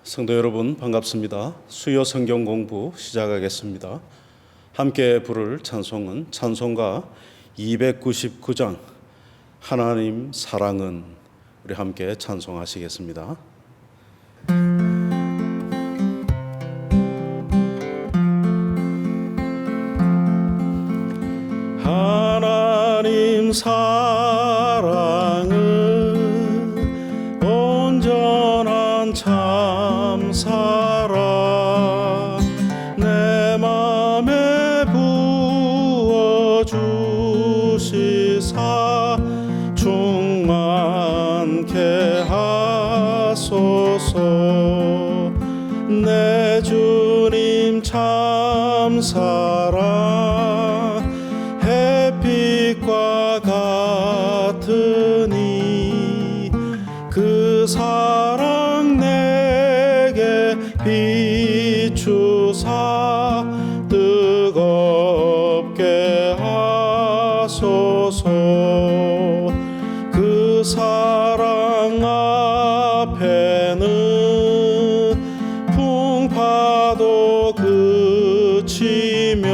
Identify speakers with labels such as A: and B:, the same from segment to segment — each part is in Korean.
A: 성도 여러분 반갑습니다. 수요 성경 공부 시작하겠습니다. 함께 부를 찬송은 찬송가 299장 하나님 사랑은, 우리 함께 찬송하시겠습니다. 하나님 사랑은 온전한 참 사랑, 내 맘에 부어주시사 충만케 하소서. 내 주님 참 사랑 햇빛과 같으니 그 사랑 내게 비추사 뜨겁게 하소서. 그 사랑 앞에는 풍파도 그치며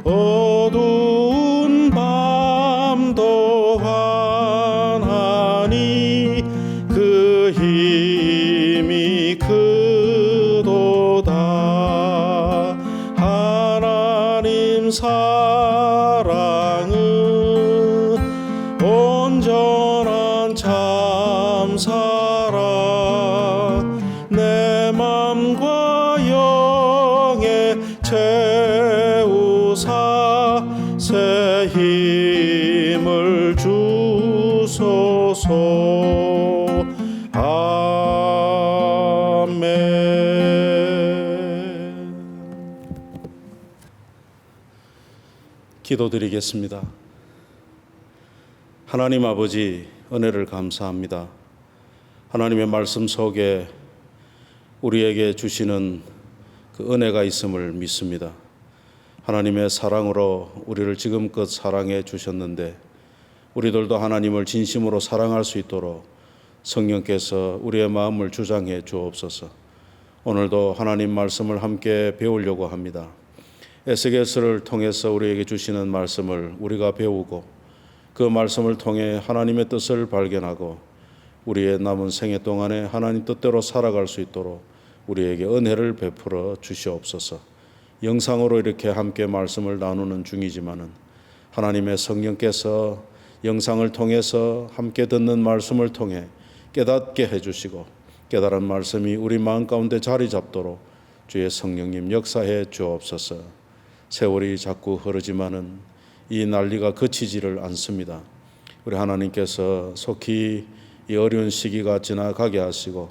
A: 어두운 밤도 환하니 그 힘이 크도다. 하나님 사랑은 온전한 참 사랑, 내 맘과 영에 채우사 새 힘을 주소서. 아멘. 기도드리겠습니다. 하나님 아버지, 은혜를 감사합니다. 하나님의 말씀 속에 우리에게 주시는 그 은혜가 있음을 믿습니다. 하나님의 사랑으로 우리를 지금껏 사랑해 주셨는데, 우리들도 하나님을 진심으로 사랑할 수 있도록 성령께서 우리의 마음을 주장해 주옵소서. 오늘도 하나님 말씀을 함께 배우려고 합니다. 에스겔서를 통해서 우리에게 주시는 말씀을 우리가 배우고, 그 말씀을 통해 하나님의 뜻을 발견하고 우리의 남은 생애 동안에 하나님 뜻대로 살아갈 수 있도록 우리에게 은혜를 베풀어 주시옵소서. 영상으로 이렇게 함께 말씀을 나누는 중이지만은 하나님의 성령께서 영상을 통해서 함께 듣는 말씀을 통해 깨닫게 해주시고, 깨달은 말씀이 우리 마음 가운데 자리 잡도록 주의 성령님 역사해 주옵소서. 세월이 자꾸 흐르지만은 이 난리가 그치지를 않습니다. 우리 하나님께서 속히 이 어려운 시기가 지나가게 하시고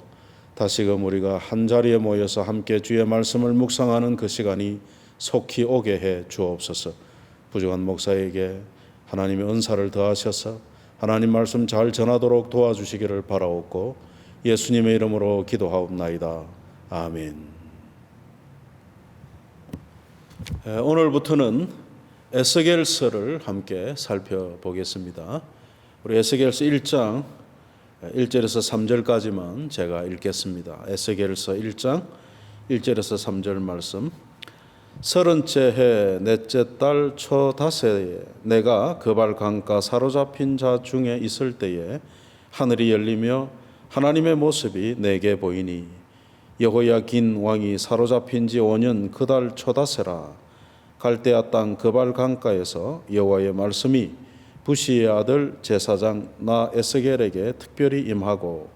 A: 다시금 우리가 한자리에 모여서 함께 주의 말씀을 묵상하는 그 시간이 속히 오게 해 주옵소서. 부족한 목사에게 하나님의 은사를 더하셔서 하나님 말씀 잘 전하도록 도와주시기를 바라옵고 예수님의 이름으로 기도하옵나이다. 아멘. 오늘부터는 에스겔서를 함께 살펴보겠습니다. 우리 에스겔서 1장 1절에서 3절까지만 제가 읽겠습니다. 에스겔서 1장 1절에서 3절 말씀. 30째 해 넷째 달 초 닷새에 내가 그발 강가 사로잡힌 자 중에 있을 때에 하늘이 열리며 하나님의 모습이 내게 보이니 여호야긴 왕이 사로잡힌 지 5년 그 달 초닷새라. 갈대아 땅 그발 강가에서 여호와의 말씀이 부시의 아들 제사장 나 에스겔에게 특별히 임하고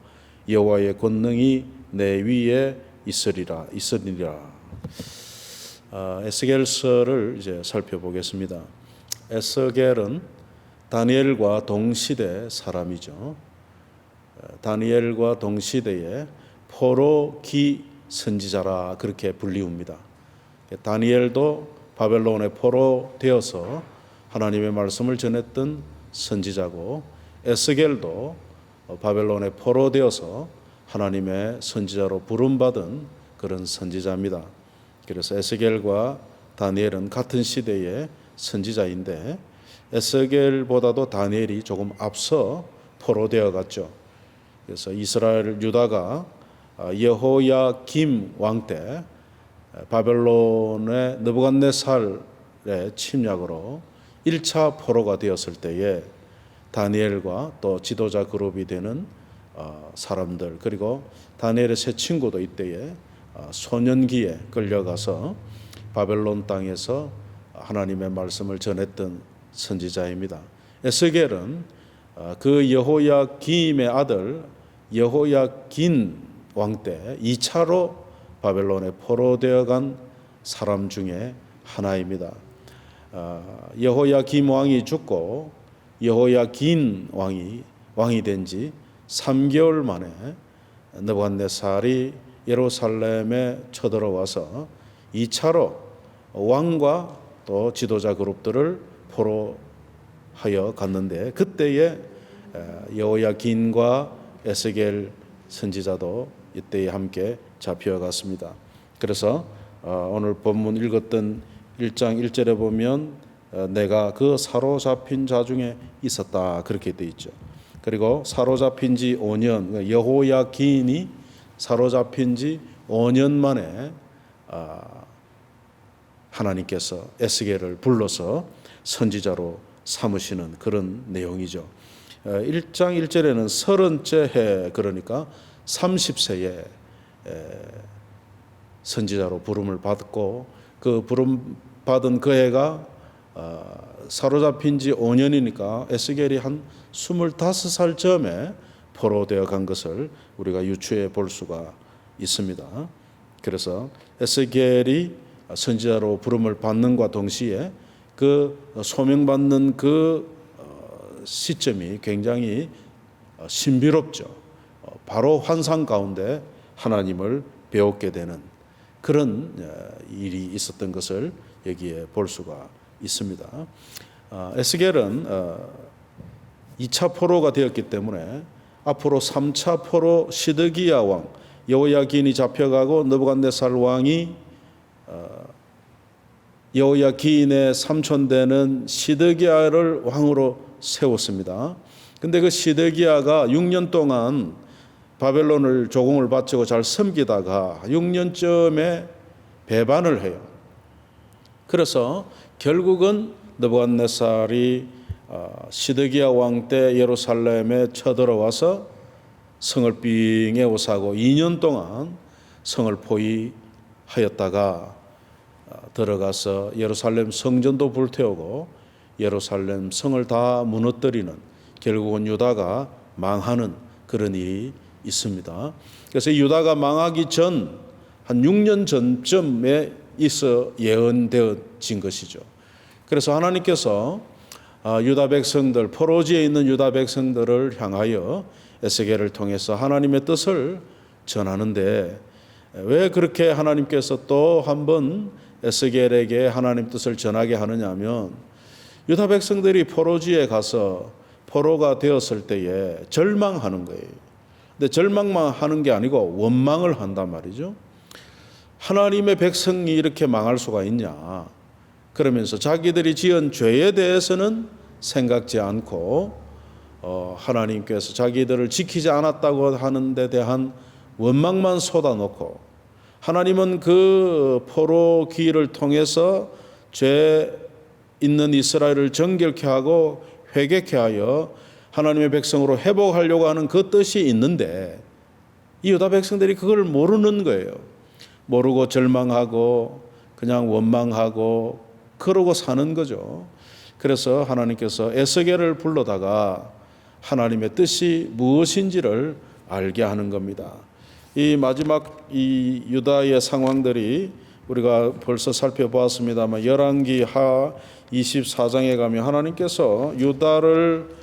A: 여호와의 권능이 내 위에 있으리라. 에스겔서를 이제 살펴보겠습니다. 에스겔은 다니엘과 동시대 사람이죠. 다니엘과 동시대의 포로기 선지자라 그렇게 불리웁니다. 다니엘도 바벨론에 포로되어서 하나님의 말씀을 전했던 선지자고, 에스겔도 바벨론에 포로되어서 하나님의 선지자로 부름받은 그런 선지자입니다. 그래서 에스겔과 다니엘은 같은 시대의 선지자인데 에스겔보다도 다니엘이 조금 앞서 포로되어 갔죠. 그래서 이스라엘 유다가 여호야김 왕 때 바벨론의 느부갓네살의 침략으로 1차 포로가 되었을 때에 다니엘과 또 지도자 그룹이 되는 사람들, 그리고 다니엘의 세 친구도 이때에 소년기에 끌려가서 바벨론 땅에서 하나님의 말씀을 전했던 선지자입니다. 에스겔은 그 여호야김의 아들 여호야긴 왕 때 2차로 바벨론에 포로되어 간 사람 중에 하나입니다. 여호야김 왕이 죽고 여호야긴 왕이 된 지 3개월 만에 느부갓네살이 예루살렘에 쳐들어와서 2차로 왕과 또 지도자 그룹들을 포로하여 갔는데, 그때에 여호야긴과 에스겔 선지자도 이때에 함께 잡혀갔습니다. 그래서 오늘 본문 읽었던 1장 1절에 보면 내가 그 사로잡힌 자 중에 있었다, 그렇게 되어 있죠. 그리고 사로잡힌 지 5년, 여호야긴이 사로잡힌 지 5년 만에 하나님께서 에스겔을 불러서 선지자로 삼으시는 그런 내용이죠. 1장 1절에는 30째 해, 그러니까 30세에 선지자로 부름을 받고, 그 부름 받은 그 해가 사로잡힌 지 5년이니까 에스겔이 한 25살 쯤에 포로되어 간 것을 우리가 유추해 볼 수가 있습니다. 그래서 에스겔이 선지자로 부름을 받는과 동시에 그 소명받는 그 시점이 굉장히 신비롭죠. 바로 환상 가운데 하나님을 배웠게 되는 그런 일이 있었던 것을 여기에 볼 수가 있습니다. 에스겔은 2차 포로가 되었기 때문에 앞으로 3차 포로 시드기야 왕 여호야긴이 잡혀가고 느부갓네살 왕이 여호야긴의 삼촌 되는 시드기야를 왕으로 세웠습니다. 근데 그 시드기야가 6년 동안 바벨론을 조공을 바치고 잘 섬기다가 6년쯤에 배반을 해요. 그래서 결국은 느부갓네살이 시드기야 왕 때 예루살렘에 쳐들어와서 성을 삥 에워싸고 2년 동안 성을 포위하였다가 들어가서 예루살렘 성전도 불태우고 예루살렘 성을 다 무너뜨리는, 결국은 유다가 망하는 그런 일이 있습니다. 그래서 유다가 망하기 전 한 6년 전쯤에 있어 예언되어진 것이죠. 그래서 하나님께서 유다 백성들, 포로지에 있는 유다 백성들을 향하여 에스겔을 통해서 하나님의 뜻을 전하는데, 왜 그렇게 하나님께서 또 한 번 에스겔에게 하나님 뜻을 전하게 하느냐 하면, 유다 백성들이 포로지에 가서 포로가 되었을 때에 절망하는 거예요. 근데 절망만 하는 게 아니고 원망을 한단 말이죠. 하나님의 백성이 이렇게 망할 수가 있냐, 그러면서 자기들이 지은 죄에 대해서는 생각지 않고 하나님께서 자기들을 지키지 않았다고 하는 데 대한 원망만 쏟아놓고, 하나님은 그 포로기를 통해서 죄 있는 이스라엘을 정결케 하고 회개케 하여 하나님의 백성으로 회복하려고 하는 그 뜻이 있는데, 이 유다 백성들이 그걸 모르는 거예요. 모르고 절망하고 그냥 원망하고 그러고 사는 거죠. 그래서 하나님께서 에스겔을 불러다가 하나님의 뜻이 무엇인지를 알게 하는 겁니다. 이 마지막 이 유다의 상황들이 우리가 벌써 살펴보았습니다만, 열왕기하 24장에 가면 하나님께서 유다를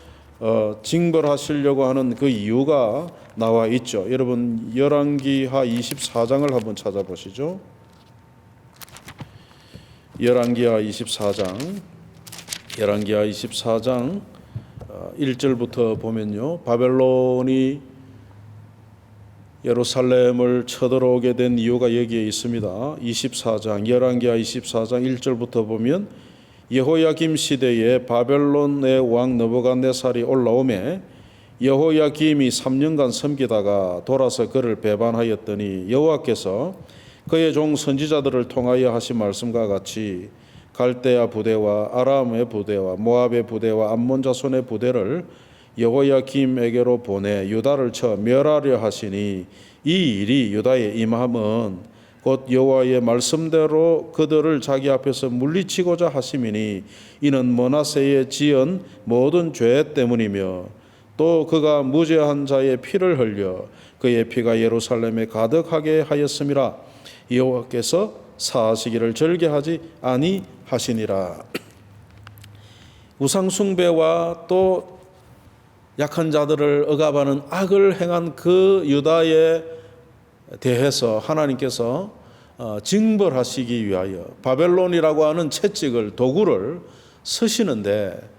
A: 징벌하시려고 하는 그 이유가 나와 있죠. 여러분 열왕기하 24장을 한번 찾아보시죠. 열왕기하 24장 1절부터 보면요, 바벨론이 예루살렘을 쳐들어오게 된 이유가 여기에 있습니다. 24장 열왕기하 24장 1절부터 보면, 여호야김 시대에 바벨론의 왕 느부갓네살이 올라오매 여호야김이 3년간 섬기다가 돌아서 그를 배반하였더니 여호와께서 그의 종 선지자들을 통하여 하신 말씀과 같이 갈대아 부대와 아람의 부대와 모압의 부대와 암몬 자손의 부대를 여호야김에게로 보내 유다를 쳐 멸하려 하시니 이 일이 유다에 임함은 곧 여호와의 말씀대로 그들을 자기 앞에서 물리치고자 하심이니 이는 므낫세의 지은 모든 죄 때문이며 또 그가 무죄한 자의 피를 흘려 그의 피가 예루살렘에 가득하게 하였음이라. 여호와께서 사하시기를 절개하지 아니하시니라. 우상숭배와 또 약한 자들을 억압하는 악을 행한 그 유다에 대해서 하나님께서 징벌하시기 위하여 바벨론이라고 하는 채찍을 도구를 쓰시는데,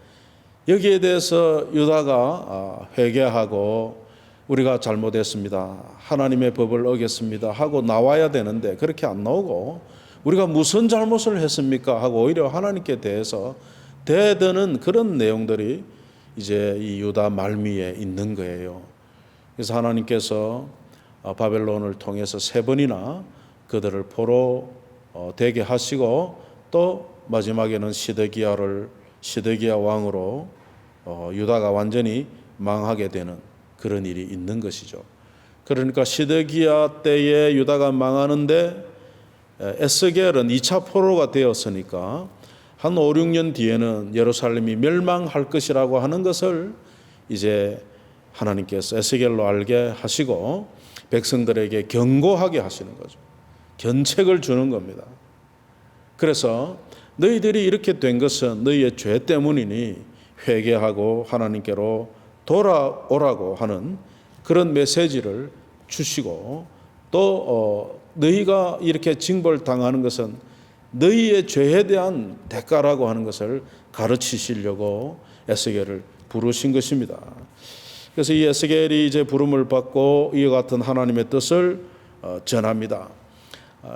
A: 여기에 대해서 유다가 회개하고 우리가 잘못했습니다, 하나님의 법을 어겼습니다 하고 나와야 되는데 그렇게 안 나오고 우리가 무슨 잘못을 했습니까 하고 오히려 하나님께 대해서 대드는 그런 내용들이 이제 이 유다 말미에 있는 거예요. 그래서 하나님께서 바벨론을 통해서 3번이나 그들을 포로 되게 하시고 또 마지막에는 시드기야 왕으로 유다가 완전히 망하게 되는 그런 일이 있는 것이죠. 그러니까 시드기야 때에 유다가 망하는데 에스겔은 2차 포로가 되었으니까 한 5, 6년 뒤에는 예루살렘이 멸망할 것이라고 하는 것을 이제 하나님께서 에스겔로 알게 하시고 백성들에게 경고하게 하시는 거죠. 견책을 주는 겁니다. 그래서 너희들이 이렇게 된 것은 너희의 죄 때문이니 회개하고 하나님께로 돌아오라고 하는 그런 메시지를 주시고, 또 너희가 이렇게 징벌당하는 것은 너희의 죄에 대한 대가라고 하는 것을 가르치시려고 에스겔을 부르신 것입니다. 그래서 이 에스겔이 이제 부름을 받고 이와 같은 하나님의 뜻을 전합니다.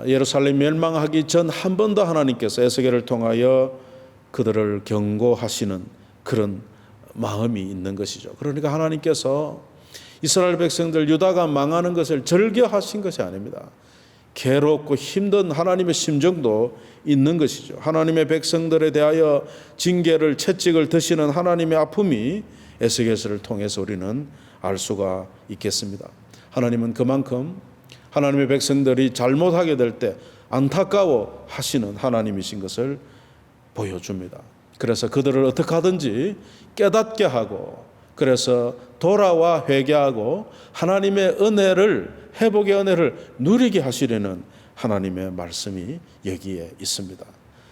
A: 예루살렘 멸망하기 전 한 번 더 하나님께서 에스겔을 통하여 그들을 경고하시는 그런 마음이 있는 것이죠. 그러니까 하나님께서 이스라엘 백성들 유다가 망하는 것을 절개하신 것이 아닙니다. 괴롭고 힘든 하나님의 심정도 있는 것이죠. 하나님의 백성들에 대하여 징계를 채찍을 드시는 하나님의 아픔이 에스겔서를 통해서 우리는 알 수가 있겠습니다. 하나님은 그만큼 하나님의 백성들이 잘못하게 될 때 안타까워 하시는 하나님이신 것을 보여줍니다. 그래서 그들을 어떻게 하든지 깨닫게 하고, 그래서 돌아와 회개하고 하나님의 은혜를, 회복의 은혜를 누리게 하시려는 하나님의 말씀이 여기에 있습니다.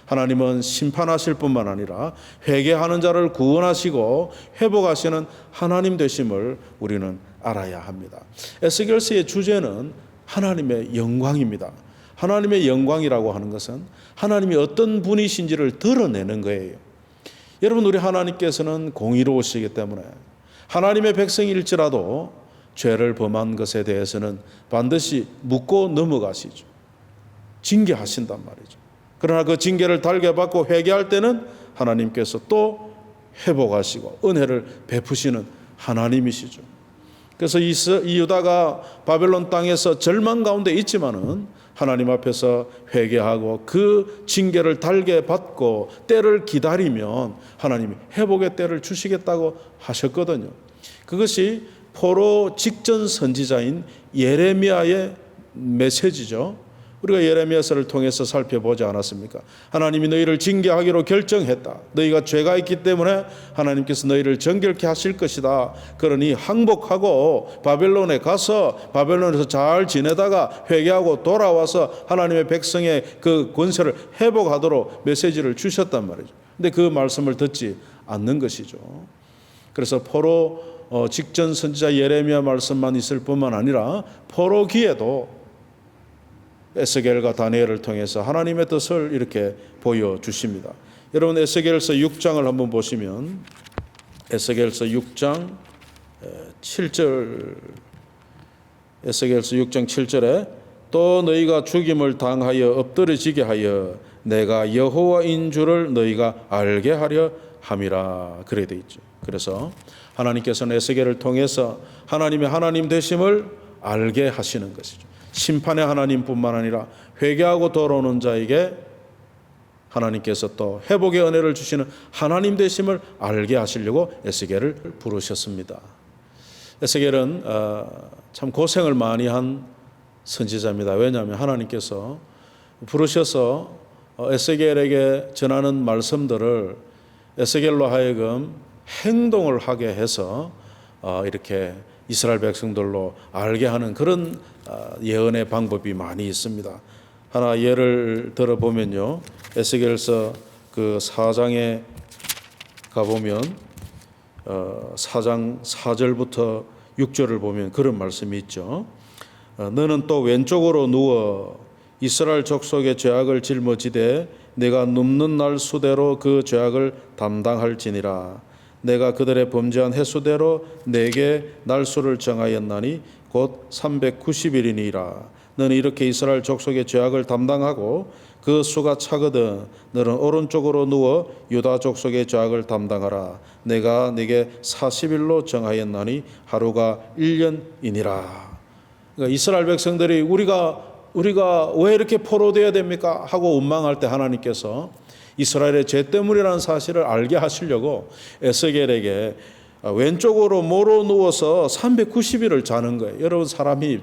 A: 하나님은 심판하실 뿐만 아니라 회개하는 자를 구원하시고 회복하시는 하나님 되심을 우리는 알아야 합니다. 에스겔서의 주제는 하나님의 영광입니다. 하나님의 영광이라고 하는 것은 하나님이 어떤 분이신지를 드러내는 거예요. 여러분, 우리 하나님께서는 공의로우시기 때문에 하나님의 백성일지라도 죄를 범한 것에 대해서는 반드시 묻고 넘어가시죠. 징계하신단 말이죠. 그러나 그 징계를 달게 받고 회개할 때는 하나님께서 또 회복하시고 은혜를 베푸시는 하나님이시죠. 그래서 이 유다가 바벨론 땅에서 절망 가운데 있지만은 하나님 앞에서 회개하고 그 징계를 달게 받고 때를 기다리면 하나님이 회복의 때를 주시겠다고 하셨거든요. 그것이 포로 직전 선지자인 예레미야의 메시지죠. 우리가 예레미야서를 통해서 살펴보지 않았습니까? 하나님이 너희를 징계하기로 결정했다. 너희가 죄가 있기 때문에 하나님께서 너희를 정결케 하실 것이다. 그러니 항복하고 바벨론에 가서 바벨론에서 잘 지내다가 회개하고 돌아와서 하나님의 백성의 그 권세를 회복하도록 메시지를 주셨단 말이죠. 근데 그 말씀을 듣지 않는 것이죠. 그래서 포로 직전 선지자 예레미야 말씀만 있을 뿐만 아니라 포로기에도 에스겔과 다니엘을 통해서 하나님의 뜻을 이렇게 보여주십니다. 여러분, 에스겔서 6장을 한번 보시면 에스겔서 6장 7절, 에스겔서 6장 7절에 또 너희가 죽임을 당하여 엎드러지게 하여 내가 여호와인 줄을 너희가 알게 하려 함이라, 그래 돼 있죠. 그래서 하나님께서는 에스겔을 통해서 하나님의 하나님 되심을 알게 하시는 것이죠. 심판의 하나님뿐만 아니라 회개하고 돌아오는 자에게 하나님께서 또 회복의 은혜를 주시는 하나님 되심을 알게 하시려고 에스겔을 부르셨습니다. 에스겔은 참 고생을 많이 한 선지자입니다. 왜냐하면 하나님께서 부르셔서 에스겔에게 전하는 말씀들을 에스겔로 하여금 행동을 하게 해서 이렇게 이스라엘 백성들로 알게 하는 그런 예언의 방법이 많이 있습니다. 하나 예를 들어 보면요, 에스겔서 그 4장에 가보면 4장 4절부터 6절을 보면 그런 말씀이 있죠. 너는 또 왼쪽으로 누워 이스라엘 족속의 죄악을 짊어지되 내가 눕는 날 수대로 그 죄악을 담당할지니라. 내가 그들의 범죄한 횟수대로 내게 날수를 정하였나니 곧 390일이니라. 너는 이렇게 이스라엘 족속의 죄악을 담당하고 그 수가 차거든 너는 오른쪽으로 누워 유다 족속의 죄악을 담당하라. 내가 네게 40일로 정하였나니 하루가 1년이니라. 그러니까 이스라엘 백성들이 우리가 왜 이렇게 포로되어야 됩니까? 하고 원망할 때 하나님께서 이스라엘의 죄 때문이라는 사실을 알게 하시려고 에스겔에게 왼쪽으로 모로 누워서 390일을 자는 거예요. 여러분, 사람이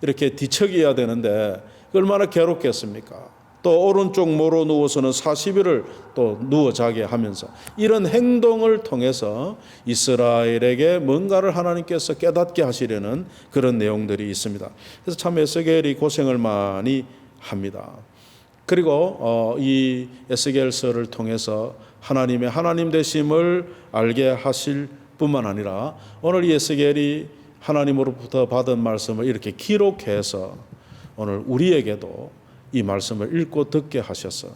A: 이렇게 뒤척여야 되는데 얼마나 괴롭겠습니까? 또 오른쪽 모로 누워서는 40일을 또 누워 자게 하면서 이런 행동을 통해서 이스라엘에게 뭔가를 하나님께서 깨닫게 하시려는 그런 내용들이 있습니다. 그래서 참 에스겔이 고생을 많이 합니다. 그리고 이 에스겔서를 통해서 하나님의 하나님 되심을 알게 하실 뿐만 아니라 오늘 이 에스겔이 하나님으로부터 받은 말씀을 이렇게 기록해서 오늘 우리에게도 이 말씀을 읽고 듣게 하셔서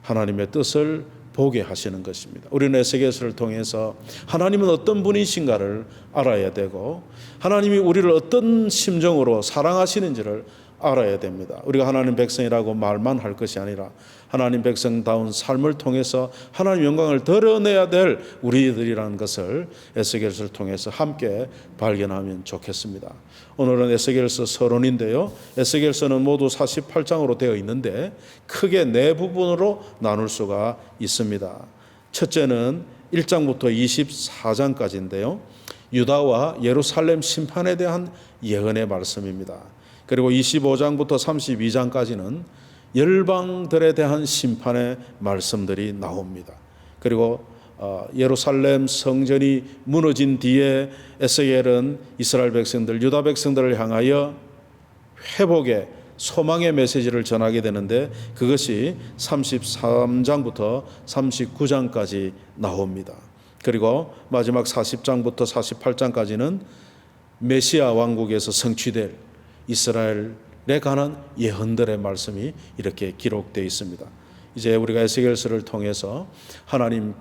A: 하나님의 뜻을 보게 하시는 것입니다. 우리는 에스겔서를 통해서 하나님은 어떤 분이신가를 알아야 되고 하나님이 우리를 어떤 심정으로 사랑하시는지를 알아야 됩니다. 우리가 하나님 백성이라고 말만 할 것이 아니라 하나님 백성다운 삶을 통해서 하나님 영광을 드러내야 될 우리들이라는 것을 에스겔서를 통해서 함께 발견하면 좋겠습니다. 오늘은 에스겔서 서론인데요. 에스겔서는 모두 48장으로 되어 있는데 크게 네 부분으로 나눌 수가 있습니다. 첫째는 1장부터 24장까지인데요. 유다와 예루살렘 심판에 대한 예언의 말씀입니다. 그리고 25장부터 32장까지는 열방들에 대한 심판의 말씀들이 나옵니다. 그리고 예루살렘 성전이 무너진 뒤에 에스겔은 이스라엘 백성들, 유다 백성들을 향하여 회복의 소망의 메시지를 전하게 되는데 그것이 33장부터 39장까지 나옵니다. 그리고 마지막 40장부터 48장까지는 메시아 왕국에서 성취될 이스라엘에 관한 예언들의 말씀이 이렇게 기록되어 있습니다. 이제 우리가 에스겔서를 통해서 하나님이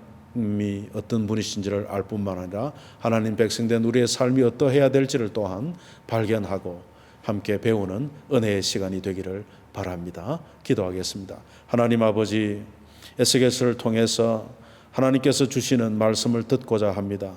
A: 어떤 분이신지를 알 뿐만 아니라 하나님 백성된 우리의 삶이 어떠해야 될지를 또한 발견하고 함께 배우는 은혜의 시간이 되기를 바랍니다. 기도하겠습니다. 하나님 아버지, 에스겔서를 통해서 하나님께서 주시는 말씀을 듣고자 합니다.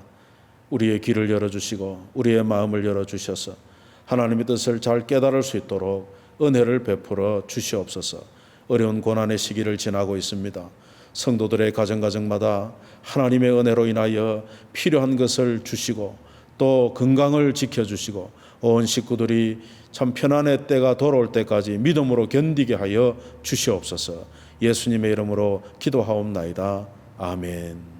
A: 우리의 귀를 열어주시고 우리의 마음을 열어주셔서 하나님의 뜻을 잘 깨달을 수 있도록 은혜를 베풀어 주시옵소서. 어려운 고난의 시기를 지나고 있습니다. 성도들의 가정마다 하나님의 은혜로 인하여 필요한 것을 주시고 또 건강을 지켜주시고 온 식구들이 참 편안의 때가 돌아올 때까지 믿음으로 견디게 하여 주시옵소서. 예수님의 이름으로 기도하옵나이다. 아멘.